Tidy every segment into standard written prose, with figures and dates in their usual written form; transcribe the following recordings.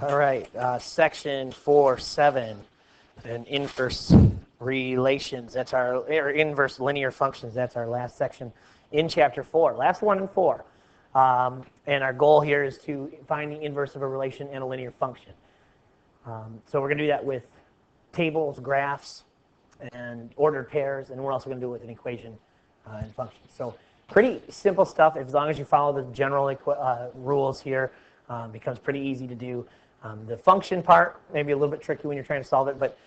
All right, section 4.7, and inverse relations. That's our inverse linear functions. That's our last section in chapter 4. Last one in 4. And our goal here is to find the inverse of a relation and a linear function. So we're going to do that with tables, graphs, and ordered pairs, and we're also going to do it with an equation and function. So pretty simple stuff. As long as you follow the general rules here, becomes pretty easy to do. The function part may be a little bit tricky when you're trying to solve it, but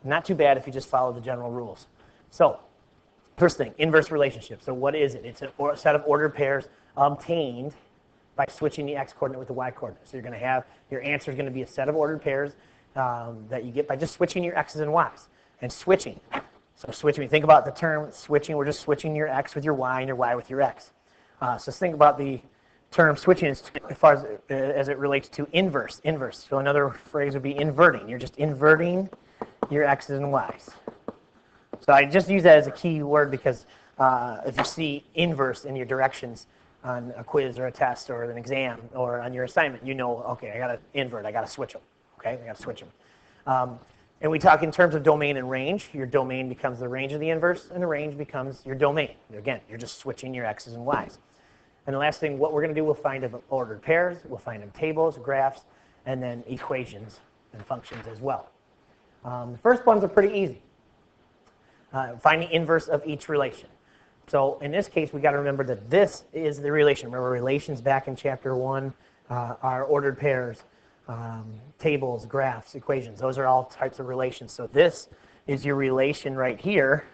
not too bad if you just follow the general rules. So first thing, inverse relationship. So what is it? It's a set of ordered pairs obtained by switching the x-coordinate with the y-coordinate. So you're going to have, your answer is going to be a set of ordered pairs that you get by just switching your x's and y's. And switching. So switching, think about the term switching. We're just switching your x with your y and your y with your x. So think about the term switching as far as it relates to inverse. Inverse. So another phrase would be inverting. You're just inverting your x's and y's. So I just use that as a key word because if you see inverse in your directions on a quiz or a test or an exam or on your assignment, you know, okay, I got to invert. I got to switch them. Okay, I got to switch them. And we talk in terms of domain and range. Your domain becomes the range of the inverse, and the range becomes your domain. Again, you're just switching your x's and y's. And the last thing, what we're going to do, we'll find them ordered pairs, we'll find them tables, graphs, and then equations and functions as well. The first ones are pretty easy. Find the inverse of each relation. So in this case, we got to remember that this is the relation. Remember, relations back in chapter 1 are ordered pairs, tables, graphs, equations. Those are all types of relations. So this is your relation right here,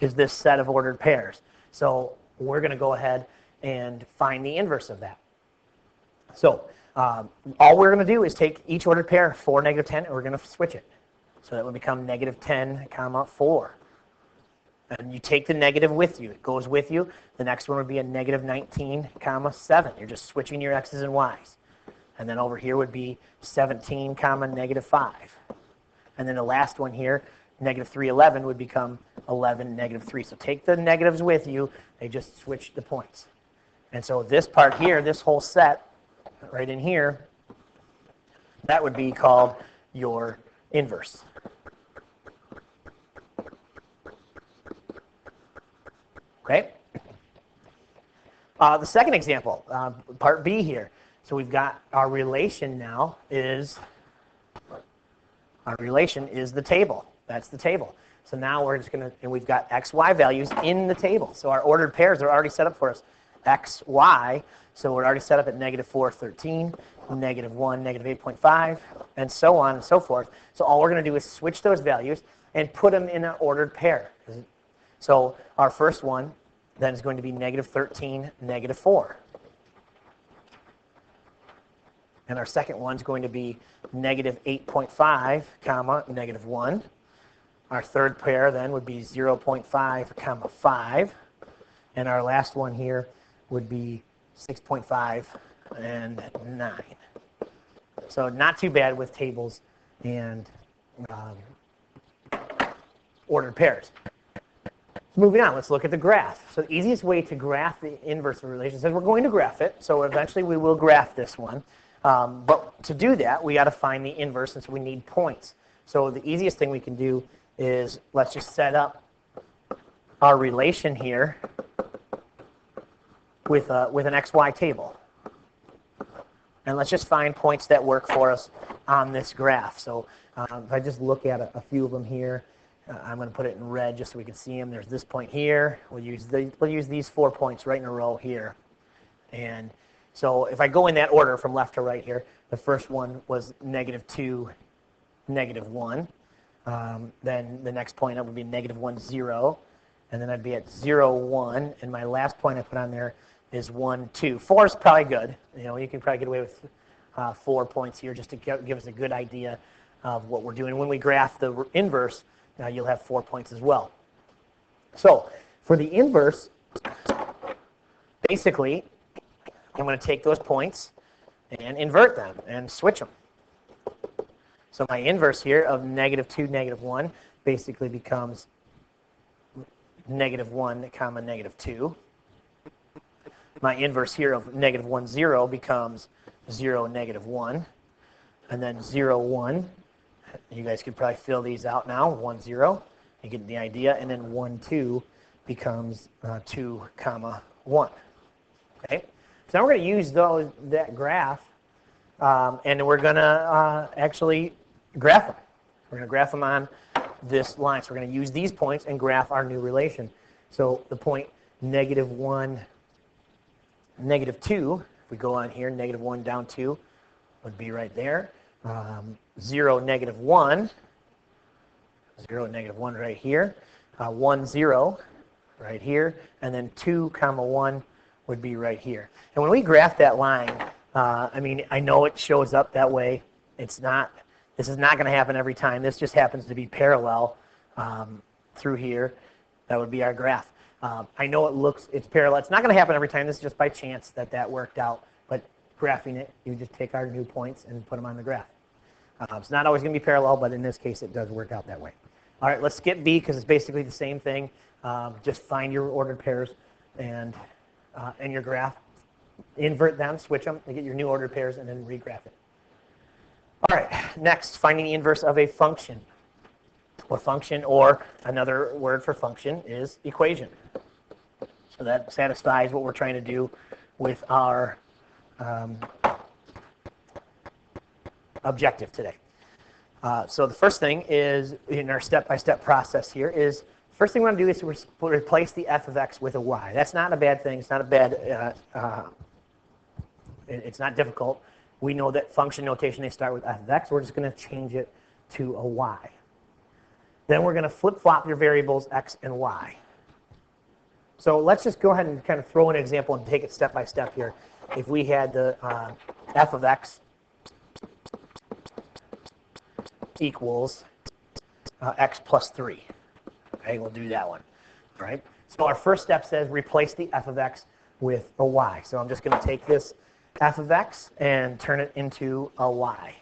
is this set of ordered pairs. So we're going to go ahead and find the inverse of that. So all we're going to do is take each ordered pair, 4, negative 10, and we're going to switch it. So that would become negative 10, comma 4. And you take the negative with you. It goes with you. The next one would be a negative 19, comma 7. You're just switching your x's and y's. And then over here would be 17, comma negative 5. And then the last one here, negative 3, 11, would become 11, negative 3. So take the negatives with you. They just switch the points. And so this part here, this whole set right in here, that would be called your inverse. Okay? The second example, part B here. So we've got our relation now is, the table. That's the table. So now we're just going to, and we've got x, y values in the table. So our ordered pairs are already set up for us. X, y, so we're already set up at negative 4, 13, negative 1, negative 8.5, and so on and so forth. So all we're going to do is switch those values and put them in an ordered pair. So our first one then is going to be negative 13, negative 4. And our second one is going to be negative 8.5, comma, negative 1. Our third pair then would be 0.5, comma 5. And our last one here would be 6.5 and 9. So not too bad with tables and ordered pairs. Moving on, let's look at the graph. So the easiest way to graph the inverse of relations is we're going to graph it. So eventually we will graph this one. But to do that, we got to find the inverse, and so we need points. So the easiest thing we can do is let's just set up our relation here with an XY table. And let's just find points that work for us on this graph. So if I just look at a few of them here, I'm going to put it in red just so we can see them. There's this point here. We'll use these 4 points right in a row here. And so if I go in that order from left to right here, the first one was negative 2, negative 1. Then the next point up would be negative 1, 0. And then I'd be at 0, 1. And my last point I put on there is 1, 2. 4 is probably good. You know, you can probably get away with 4 points here just to give us a good idea of what we're doing. When we graph the inverse, you'll have 4 points as well. So for the inverse, basically, I'm going to take those points and invert them and switch them. So my inverse here of negative 2, negative 1 basically becomes negative 1, comma negative 2. my inverse here of negative 1, 0 becomes 0, negative 1. And then 0, 1. You guys could probably fill these out now. 1, 0. You get the idea. And then 1, 2 becomes 2, comma 1. Okay? So now we're going to use that graph, and we're going to actually graph them. We're going to graph them on this line. So we're going to use these points and graph our new relation. So the point negative 1, negative 2, if we go on here, negative 1 down 2 would be right there. 0, negative 1, 0, negative 1 right here. 1, 0 right here. And then 2, comma 1 would be right here. And when we graph that line, I mean, I know it shows up that way. This is not going to happen every time. This just happens to be parallel through here. That would be our graph. I know it's parallel. It's not going to happen every time. This is just by chance that worked out. But graphing it, you just take our new points and put them on the graph. It's not always going to be parallel, but in this case, it does work out that way. All right, let's skip B because it's basically the same thing. Just find your ordered pairs and your graph. Invert them, switch them, and get your new ordered pairs, and then regraph it. All right, next, finding the inverse of a function. Or another word for function is equation. So that satisfies what we're trying to do with our objective today. So the first thing is, in our step-by-step process here, is first thing we want to do is to replace the f of x with a y. That's not a bad thing. It's not a bad, it's not difficult. We know that function notation, they start with f of x. We're just going to change it to a y. Then we're going to flip-flop your variables x and y. So let's just go ahead and kind of throw an example and take it step by step here. If we had the f of x equals x plus 3. Okay, we'll do that one. All right. So our first step says replace the f of x with a y. So I'm just going to take this f of x and turn it into a y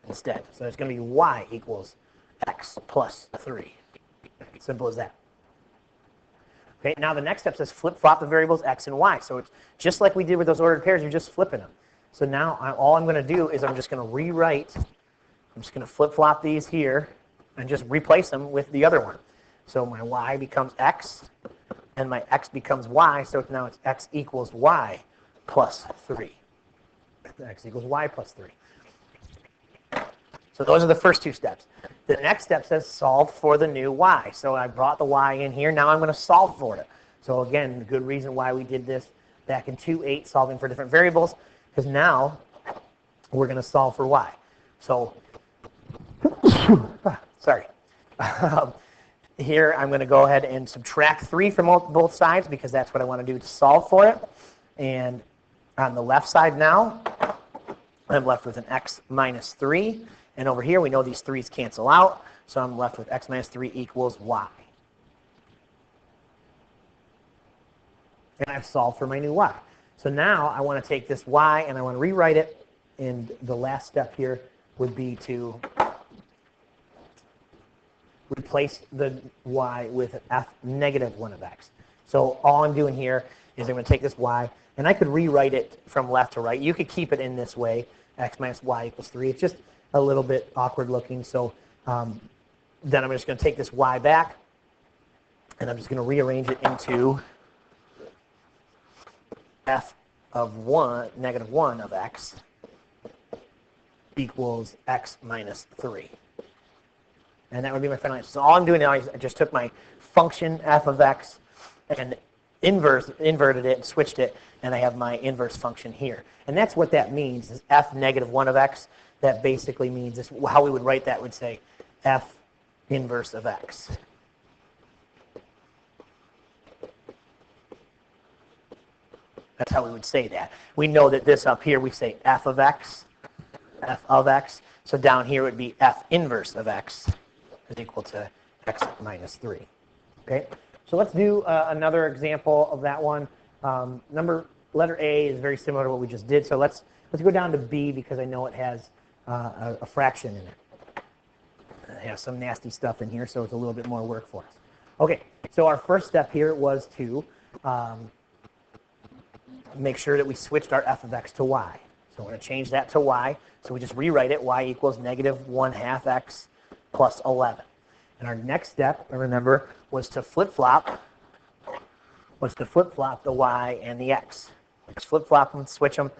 instead. So it's going to be y equals x plus 3. Simple as that. Okay, now the next step says flip-flop the variables x and y. So it's just like we did with those ordered pairs, you're just flipping them. So now all I'm going to do is I'm just going to rewrite. I'm just going to flip-flop these here and just replace them with the other one. So my y becomes x, and my x becomes y. So now it's x equals y plus 3. X equals y plus 3. So those are the first two steps. The next step says solve for the new y. So I brought the y in here. Now I'm going to solve for it. So again, the good reason why we did this back in 2.8, solving for different variables, because now we're going to solve for y. So, sorry. Here I'm going to go ahead and subtract 3 from both sides because that's what I want to do to solve for it. And on the left side now, I'm left with an x minus 3. And over here, we know these 3's cancel out. So I'm left with x minus 3 equals y. And I've solved for my new y. So now I want to take this y and I want to rewrite it. And the last step here would be to replace the y with f negative 1 of x. So all I'm doing here is I'm going to take this y, and I could rewrite it from left to right. You could keep it in this way, x minus y equals 3. It's just a little bit awkward looking. So then I'm just going to take this y back, and I'm just going to rearrange it into f of 1, negative 1 of x equals x minus 3. And that would be my final answer. So all I'm doing now is I just took my function f of x and inverted it and switched it, and I have my inverse function here. And that's what that means, is f negative 1 of x. That basically means, this, how we would write that would say f inverse of x. That's how we would say that. We know that this up here, we say f of x. So down here would be f inverse of x is equal to x minus 3. Okay, so let's do another example of that one. Letter A is very similar to what we just did. So let's go down to B because I know it has a fraction in it. It has some nasty stuff in here, so it's a little bit more work for us. Okay, so our first step here was to make sure that we switched our f of x to y. So we're going to change that to y. So we just rewrite it. Y equals negative 1/2 x plus 11. And our next step, remember, was to flip-flop the y and the x. Just flip-flop them, switch them,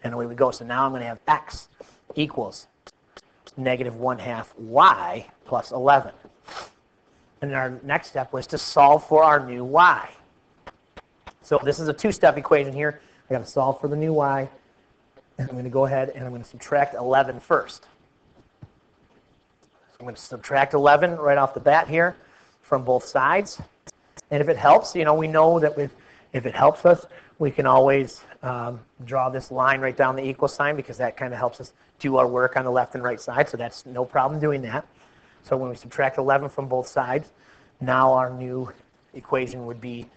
and away we go. So now I'm going to have x equals negative 1/2 y plus 11. And our next step was to solve for our new y. So this is a two-step equation here. I got to solve for the new y. And I'm going to go ahead and I'm going to subtract 11 first. So I'm going to subtract 11 right off the bat here from both sides. And if it helps, we know that if it helps us, we can always draw this line right down the equal sign, because that kind of helps us do our work on the left and right side. So that's no problem doing that. So when we subtract 11 from both sides, now our new equation would be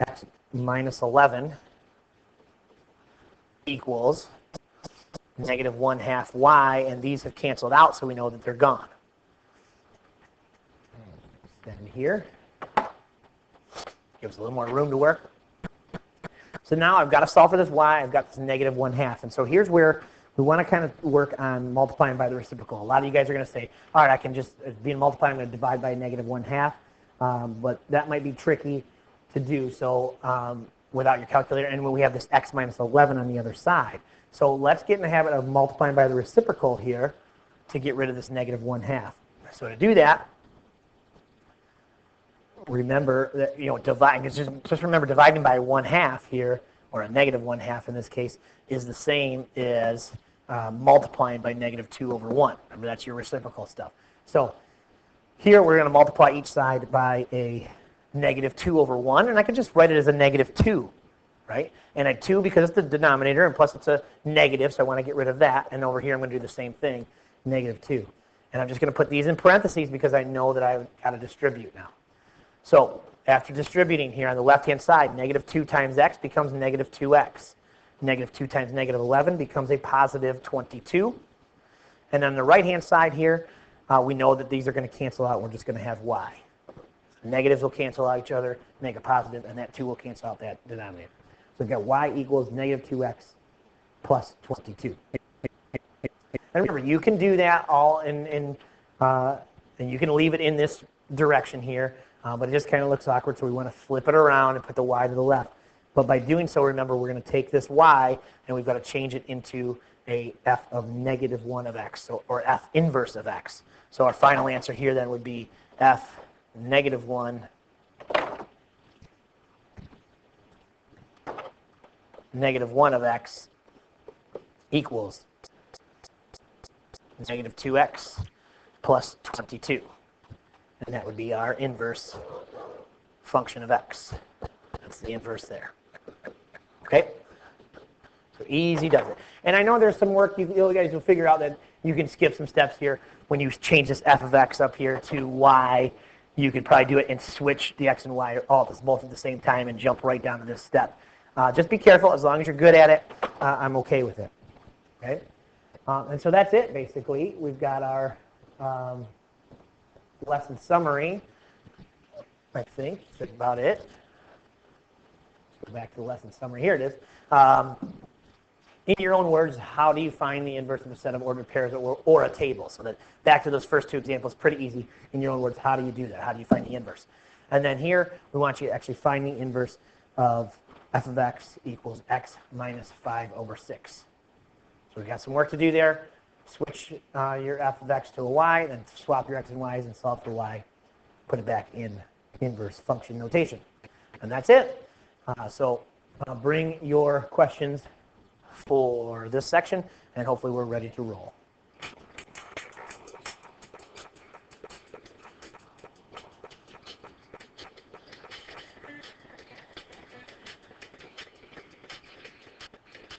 x minus 11 equals negative 1/2 y, and these have canceled out, so we know that they're gone. Then here, gives a little more room to work. So now I've got to solve for this y. I've got this negative 1/2, and so here's where we want to kind of work on multiplying by the reciprocal. A lot of you guys are going to say, all right, I can just, being multiplied, I'm going to divide by negative 1/2, but that might be tricky to do so without your calculator, and when we have this x minus 11 on the other side. So let's get in the habit of multiplying by the reciprocal here to get rid of this negative 1/2. So to do that, remember that, just remember dividing by 1/2 here, or a negative 1/2 in this case, is the same as multiplying by negative 2/1. Remember, that's your reciprocal stuff. So here we're going to multiply each side by a negative 2/1, and I can just write it as a negative 2, right? And a 2 because it's the denominator, and plus it's a negative, so I want to get rid of that. And over here I'm going to do the same thing, negative 2. And I'm just going to put these in parentheses because I know that I've got to distribute now. So after distributing here on the left-hand side, negative 2 times x becomes negative 2x. Negative 2 times negative 11 becomes a positive 22. And on the right-hand side here, we know that these are going to cancel out. We're just going to have y. Negatives will cancel out each other, make a positive, and that 2 will cancel out that denominator. So we've got y equals negative 2x plus 22. And remember, you can do that all and you can leave it in this direction here. But it just kind of looks awkward, so we want to flip it around and put the y to the left. But by doing so, remember, we're going to take this y, and we've got to change it into a f of negative 1 of x, or f inverse of x. So our final answer here then would be f negative 1 of x equals negative 2x plus 22. And that would be our inverse function of x. That's the inverse there. Okay? So easy does it. And I know there's some work, you guys will figure out that you can skip some steps here. When you change this f of x up here to y, you could probably do it and switch the x and y both at the same time and jump right down to this step. Just be careful. As long as you're good at it, I'm okay with it. Okay? And so that's it, basically. We've got our lesson summary, I think. That's about it. Let's go back to the lesson summary. Here it is. In your own words, how do you find the inverse of a set of ordered pairs or a table? So that back to those first two examples, pretty easy. In your own words, how do you do that? How do you find the inverse? And then here, we want you to actually find the inverse of f of x equals x minus 5/6. So we've got some work to do there. Switch your f of x to a y, then swap your x and y's and solve for y. Put it back in inverse function notation. And that's it. So bring your questions for this section, and hopefully we're ready to roll.